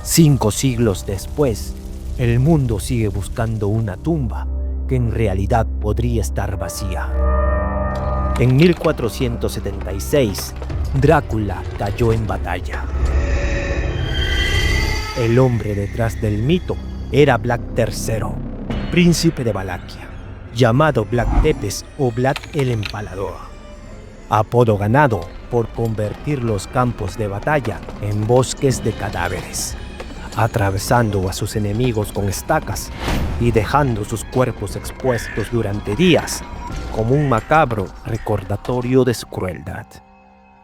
5 siglos después, el mundo sigue buscando una tumba que en realidad podría estar vacía. En 1476, Drácula cayó en batalla. El hombre detrás del mito era Vlad III, príncipe de Valaquia, llamado Vlad Tepes o Vlad el Empalador, apodo ganado por convertir los campos de batalla en bosques de cadáveres, atravesando a sus enemigos con estacas y dejando sus cuerpos expuestos durante días como un macabro recordatorio de su crueldad.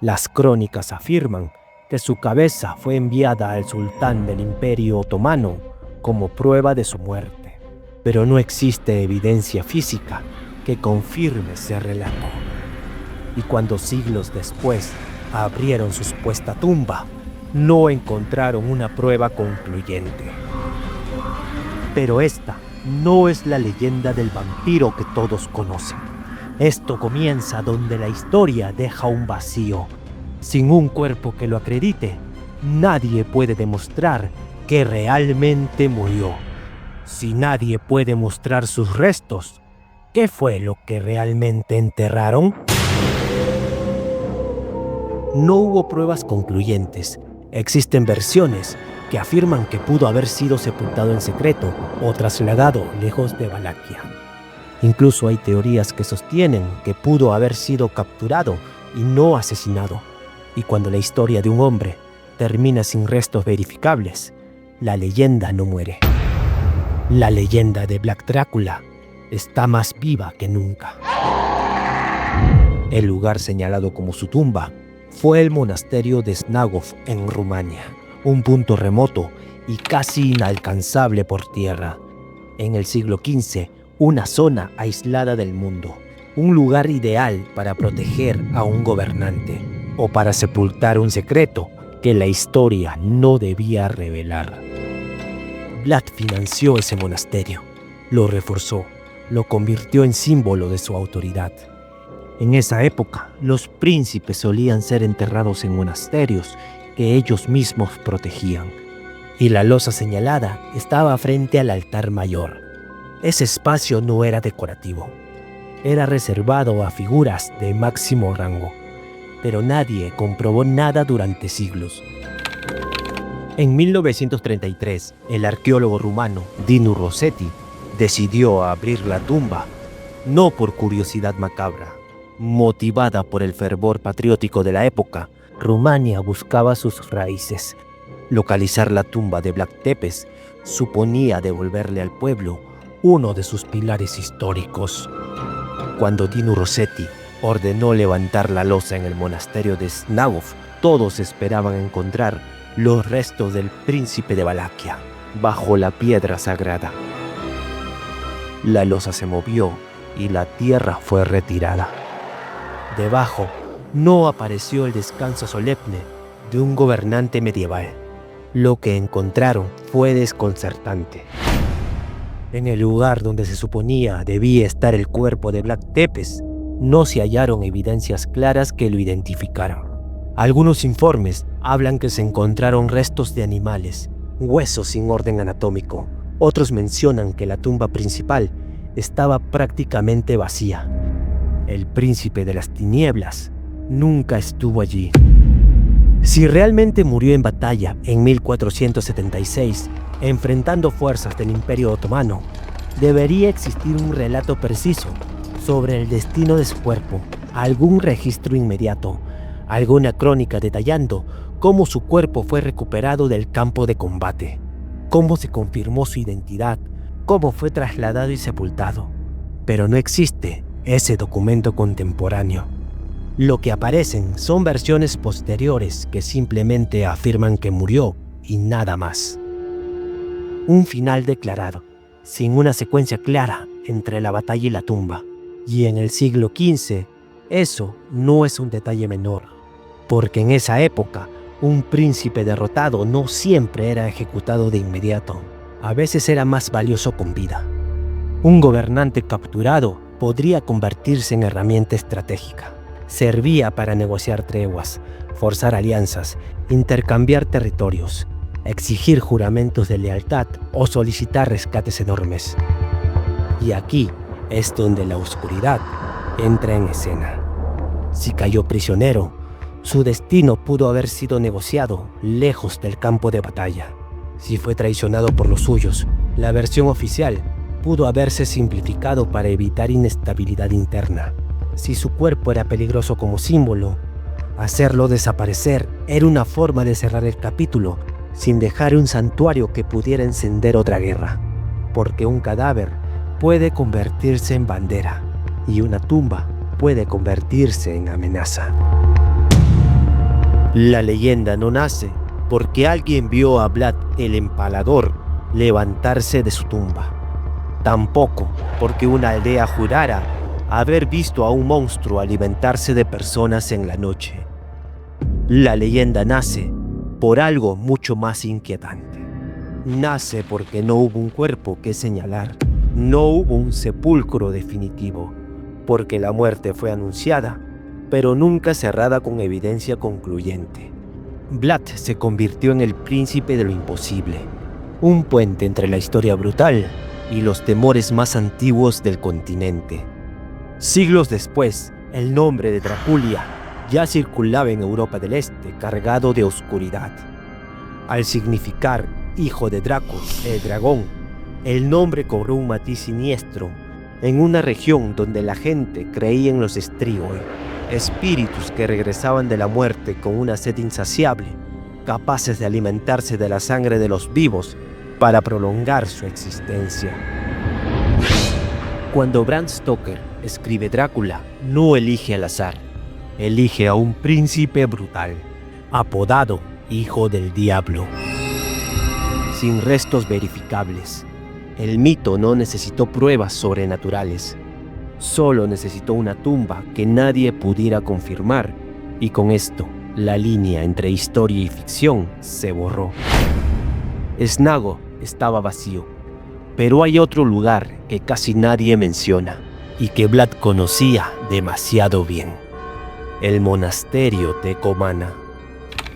Las crónicas afirman que su cabeza fue enviada al sultán del Imperio Otomano como prueba de su muerte, pero no existe evidencia física que confirme ese relato. Y cuando siglos después abrieron su supuesta tumba, no encontraron una prueba concluyente. Pero esta no es la leyenda del vampiro que todos conocen. Esto comienza donde la historia deja un vacío. Sin un cuerpo que lo acredite, nadie puede demostrar que realmente murió. Si nadie puede mostrar sus restos, ¿qué fue lo que realmente enterraron? No hubo pruebas concluyentes. Existen versiones que afirman que pudo haber sido sepultado en secreto o trasladado lejos de Valaquia. Incluso hay teorías que sostienen que pudo haber sido capturado y no asesinado. Y cuando la historia de un hombre termina sin restos verificables, la leyenda no muere. La leyenda de Vlad Drácula está más viva que nunca. El lugar señalado como su tumba fue el monasterio de Snagov en Rumania, un punto remoto y casi inalcanzable por tierra. En el siglo XV, una zona aislada del mundo, un lugar ideal para proteger a un gobernante o para sepultar un secreto que la historia no debía revelar. Vlad financió ese monasterio, lo reforzó, lo convirtió en símbolo de su autoridad. En esa época, los príncipes solían ser enterrados en monasterios que ellos mismos protegían, y la losa señalada estaba frente al altar mayor. Ese espacio no era decorativo, era reservado a figuras de máximo rango, pero nadie comprobó nada durante siglos. En 1933, el arqueólogo rumano Dinu Rossetti decidió abrir la tumba, no por curiosidad macabra. Motivada por el fervor patriótico de la época, Rumania buscaba sus raíces. Localizar la tumba de Vlad Tepes suponía devolverle al pueblo uno de sus pilares históricos. Cuando Dinu Rossetti ordenó levantar la losa en el monasterio de Snagov, todos esperaban encontrar los restos del príncipe de Valaquia bajo la piedra sagrada. La losa se movió y la tierra fue retirada. Debajo no apareció el descanso solemne de un gobernante medieval. Lo que encontraron fue desconcertante. En el lugar donde se suponía debía estar el cuerpo de Vlad Tepes, no se hallaron evidencias claras que lo identificaran. Algunos informes hablan que se encontraron restos de animales, huesos sin orden anatómico. Otros mencionan que la tumba principal estaba prácticamente vacía. El príncipe de las tinieblas nunca estuvo allí. Si realmente murió en batalla en 1476, enfrentando fuerzas del Imperio Otomano, debería existir un relato preciso sobre el destino de su cuerpo, algún registro inmediato, alguna crónica detallando cómo su cuerpo fue recuperado del campo de combate, cómo se confirmó su identidad, cómo fue trasladado y sepultado. Pero no existe ese documento contemporáneo. Lo que aparecen son versiones posteriores que simplemente afirman que murió y nada más. Un final declarado, sin una secuencia clara entre la batalla y la tumba. Y en el siglo XV, eso no es un detalle menor, porque en esa época, un príncipe derrotado no siempre era ejecutado de inmediato. A veces era más valioso con vida. Un gobernante capturado podría convertirse en herramienta estratégica. Servía para negociar treguas, forzar alianzas, intercambiar territorios. exigir juramentos de lealtad o solicitar rescates enormes. Y aquí es donde la oscuridad entra en escena. Si cayó prisionero, su destino pudo haber sido negociado lejos del campo de batalla. Si fue traicionado por los suyos, la versión oficial pudo haberse simplificado para evitar inestabilidad interna. Si su cuerpo era peligroso como símbolo, hacerlo desaparecer era una forma de cerrar el capítulo sin dejar un santuario que pudiera encender otra guerra. Porque un cadáver puede convertirse en bandera y una tumba puede convertirse en amenaza. La leyenda no nace porque alguien vio a Vlad el Empalador levantarse de su tumba. Tampoco porque una aldea jurara haber visto a un monstruo alimentarse de personas en la noche. La leyenda nace por algo mucho más inquietante. Nace porque no hubo un cuerpo que señalar, no hubo un sepulcro definitivo, porque la muerte fue anunciada, pero nunca cerrada con evidencia concluyente. Vlad se convirtió en el príncipe de lo imposible, un puente entre la historia brutal y los temores más antiguos del continente. Siglos después, el nombre de Drácula ya circulaba en Europa del Este cargado de oscuridad. Al significar hijo de Draco, el dragón, el nombre cobró un matiz siniestro en una región donde la gente creía en los Strigoi, espíritus que regresaban de la muerte con una sed insaciable, capaces de alimentarse de la sangre de los vivos para prolongar su existencia. Cuando Bram Stoker escribe Drácula, no elige al azar, elige a un príncipe brutal, apodado Hijo del Diablo. Sin restos verificables, el mito no necesitó pruebas sobrenaturales, solo necesitó una tumba que nadie pudiera confirmar, y con esto, la línea entre historia y ficción se borró. Snagov estaba vacío, pero hay otro lugar que casi nadie menciona y que Vlad conocía demasiado bien: el monasterio de Comana,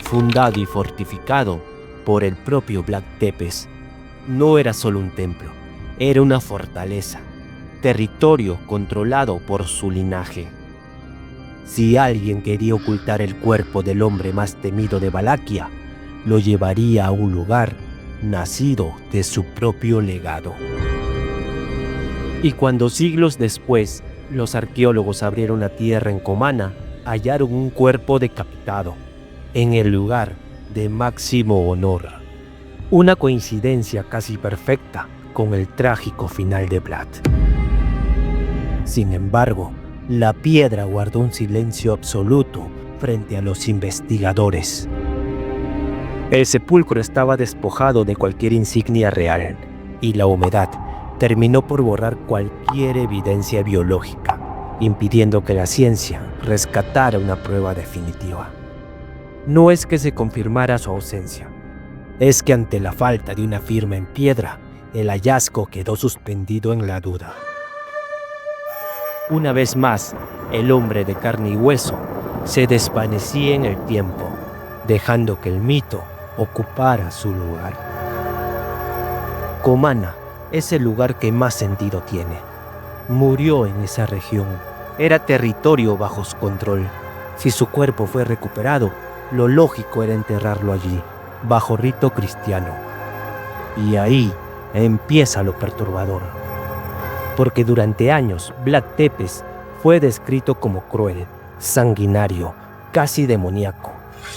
fundado y fortificado por el propio Vlad Tepes. No era solo un templo, era una fortaleza, territorio controlado por su linaje. Si alguien quería ocultar el cuerpo del hombre más temido de Valaquia, lo llevaría a un lugar nacido de su propio legado. Y cuando siglos después los arqueólogos abrieron la tierra en Comana, hallaron un cuerpo decapitado en el lugar de máximo honor. Una coincidencia casi perfecta con el trágico final de Vlad. Sin embargo, la piedra guardó un silencio absoluto frente a los investigadores. El sepulcro estaba despojado de cualquier insignia real, y la humedad terminó por borrar cualquier evidencia biológica, impidiendo que la ciencia rescatara una prueba definitiva. No es que se confirmara su ausencia, es que ante la falta de una firma en piedra, el hallazgo quedó suspendido en la duda. Una vez más, el hombre de carne y hueso se desvanecía en el tiempo, dejando que el mito ocupara su lugar. Comana es el lugar que más sentido tiene. Murió en esa región. Era territorio bajo su control. Si su cuerpo fue recuperado, lo lógico era enterrarlo allí, bajo rito cristiano. Y ahí empieza lo perturbador. Porque durante años Vlad Tepes fue descrito como cruel, sanguinario, casi demoníaco.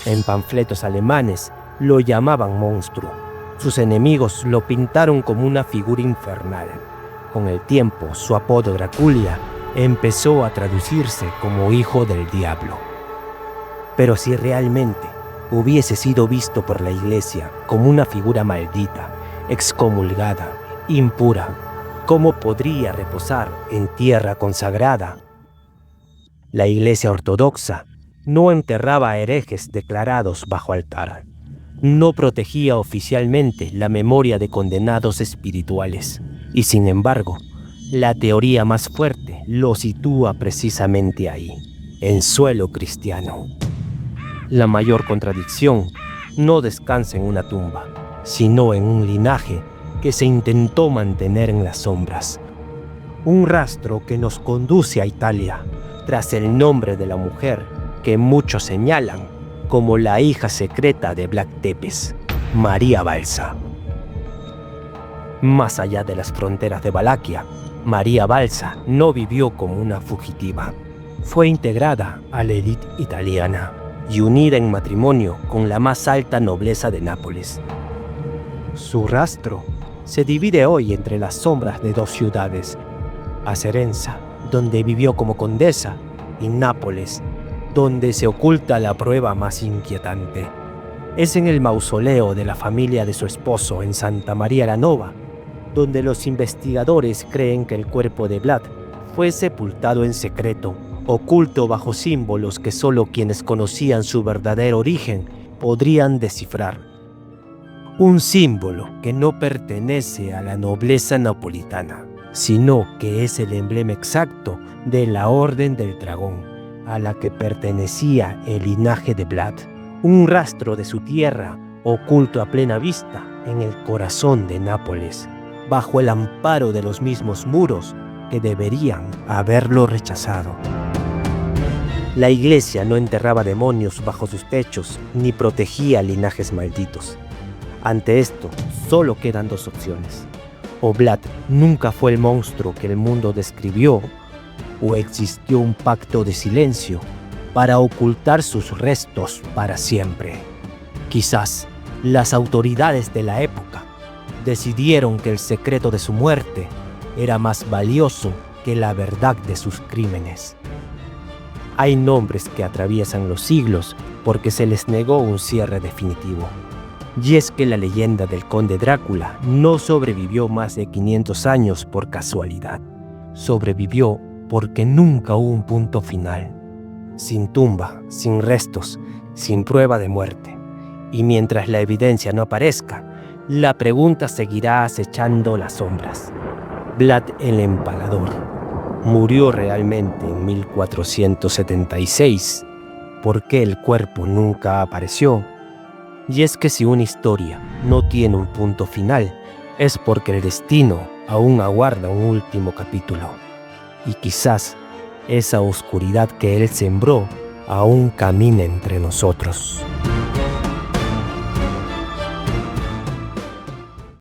En panfletos alemanes lo llamaban monstruo. Sus enemigos lo pintaron como una figura infernal. Con el tiempo, su apodo Drácula empezó a traducirse como Hijo del Diablo. Pero si realmente hubiese sido visto por la iglesia como una figura maldita, excomulgada, impura, ¿cómo podría reposar en tierra consagrada? La iglesia ortodoxa no enterraba a herejes declarados bajo altar. No protegía oficialmente la memoria de condenados espirituales. Y sin embargo, la teoría más fuerte lo sitúa precisamente ahí, en suelo cristiano. La mayor contradicción no descansa en una tumba, sino en un linaje que se intentó mantener en las sombras. Un rastro que nos conduce a Italia, tras el nombre de la mujer que muchos señalan como la hija secreta de Vlad Tepes, María Balsa. Más allá de las fronteras de Valaquia, María Balsa no vivió como una fugitiva. Fue integrada a la élite italiana y unida en matrimonio con la más alta nobleza de Nápoles. Su rastro se divide hoy entre las sombras de dos ciudades: Acerenza, donde vivió como condesa, y Nápoles, donde se oculta la prueba más inquietante. Es en el mausoleo de la familia de su esposo en Santa María la Nova, donde los investigadores creen que el cuerpo de Vlad fue sepultado en secreto, oculto bajo símbolos que solo quienes conocían su verdadero origen podrían descifrar. Un símbolo que no pertenece a la nobleza napolitana, sino que es el emblema exacto de la Orden del Dragón, a la que pertenecía el linaje de Vlad. Un rastro de su tierra oculto a plena vista en el corazón de Nápoles, bajo el amparo de los mismos muros que deberían haberlo rechazado. La iglesia no enterraba demonios bajo sus techos ni protegía linajes malditos. Ante esto, solo quedan dos opciones: o Vlad nunca fue el monstruo que el mundo describió, o existió un pacto de silencio para ocultar sus restos para siempre. Quizás las autoridades de la época decidieron que el secreto de su muerte era más valioso que la verdad de sus crímenes. Hay nombres que atraviesan los siglos porque se les negó un cierre definitivo. Y es que la leyenda del conde Drácula no sobrevivió más de 500 años por casualidad. Sobrevivió porque nunca hubo un punto final. Sin tumba, sin restos, sin prueba de muerte. Y mientras la evidencia no aparezca, la pregunta seguirá acechando las sombras. Vlad el Empalador murió realmente en 1476. ¿Por qué el cuerpo nunca apareció? Y es que si una historia no tiene un punto final, es porque el destino aún aguarda un último capítulo. Y quizás esa oscuridad que él sembró aún camina entre nosotros.